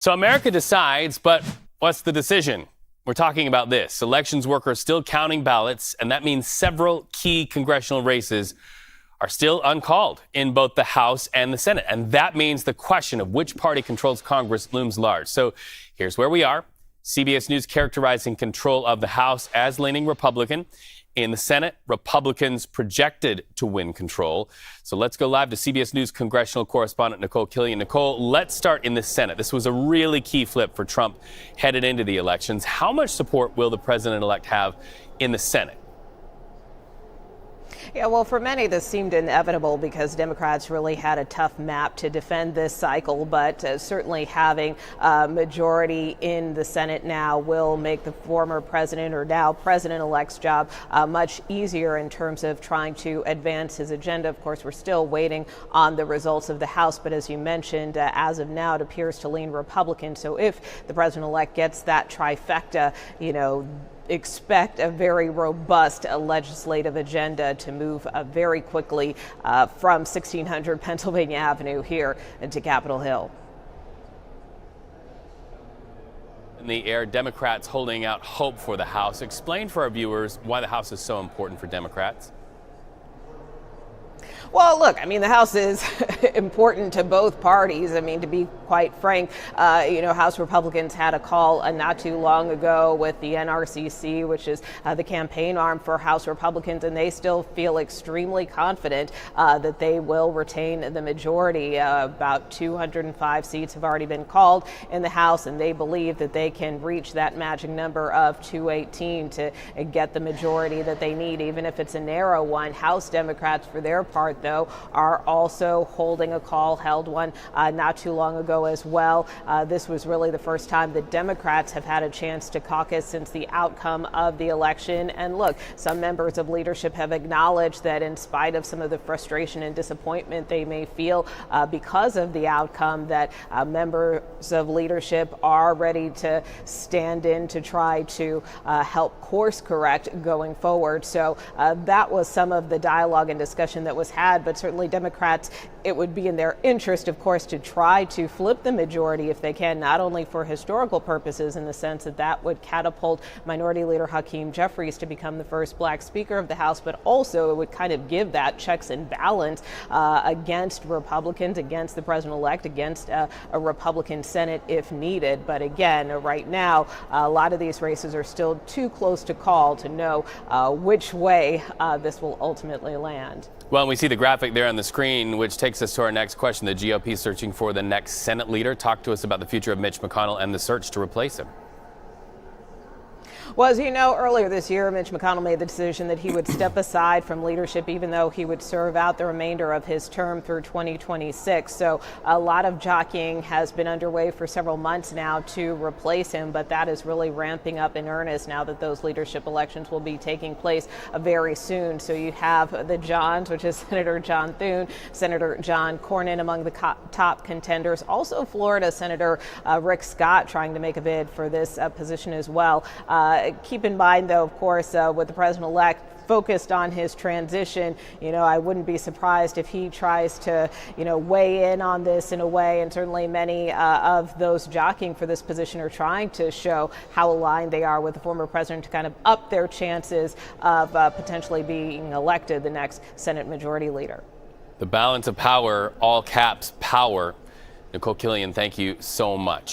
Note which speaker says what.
Speaker 1: So America decides, but what's the decision? We're talking about this. Elections workers still counting ballots, and that means several key congressional races are still uncalled in both the House and the Senate. And that means the question of which party controls Congress looms large. So here's where we are. CBS News characterizing control of the House as leaning Republican. In the Senate, Republicans projected to win control. So let's go live to CBS News congressional correspondent Nikole Killion. Nikole, let's start in the Senate. This was a really key flip for Trump headed into the elections. How much support will the president-elect have in the Senate?
Speaker 2: Yeah, well, for many, this seemed inevitable because Democrats really had a tough map to defend this cycle. But certainly having a majority in the Senate now will make the former president or now president-elect's job much easier in terms of trying to advance his agenda. Of course, we're still waiting on the results of the House. But as you mentioned, as of now, it appears to lean Republican. So if the president-elect gets that trifecta, expect a very robust legislative agenda to move very quickly from 1600 Pennsylvania Avenue here into Capitol Hill.
Speaker 1: In the air, Democrats holding out hope for the House. Explain for our viewers why the House is so important for Democrats.
Speaker 2: Well, look, the House is important to both parties. To be quite frank, House Republicans had a call not too long ago with the NRCC, which is the campaign arm for House Republicans, and they still feel extremely confident that they will retain the majority. About 205 seats have already been called in the House, and they believe that they can reach that magic number of 218 to get the majority that they need, even if it's a narrow one. House Democrats, for their part, though, are also holding a call, held one not too long ago as well. This was really the first time that Democrats have had a chance to caucus since the outcome of the election. And look, some members of leadership have acknowledged that in spite of some of the frustration and disappointment they may feel because of the outcome, that members of leadership are ready to stand in to try to help course correct going forward. So that was some of the dialogue and discussion that was had. But certainly Democrats, it would be in their interest, of course, to try to flip the majority if they can, not only for historical purposes in the sense that that would catapult Minority Leader Hakeem Jeffries to become the first black Speaker of the House, but also it would kind of give that checks and balance against Republicans, against the president-elect, against a Republican Senate if needed. But again, right now, a lot of these races are still too close to call to know which way this will ultimately land.
Speaker 1: Well, we see the graphic there on the screen, which takes us to our next question. The GOP searching for the next Senate leader. Talk to us about the future of Mitch McConnell and the search to replace him.
Speaker 2: Well, as you know, earlier this year, Mitch McConnell made the decision that he would step aside from leadership, even though he would serve out the remainder of his term through 2026. So a lot of jockeying has been underway for several months now to replace him, but that is really ramping up in earnest now that those leadership elections will be taking place very soon. So you have the Johns, which is Senator John Thune, Senator John Cornyn among the top contenders. Also, Florida Senator Rick Scott trying to make a bid for this position as well. Keep in mind, though, of course, with the president-elect focused on his transition, I wouldn't be surprised if he tries to, weigh in on this in a way. And certainly many of those jockeying for this position are trying to show how aligned they are with the former president to kind of up their chances of potentially being elected the next Senate Majority Leader.
Speaker 1: The balance of power, all caps power. Nikole Killion, thank you so much.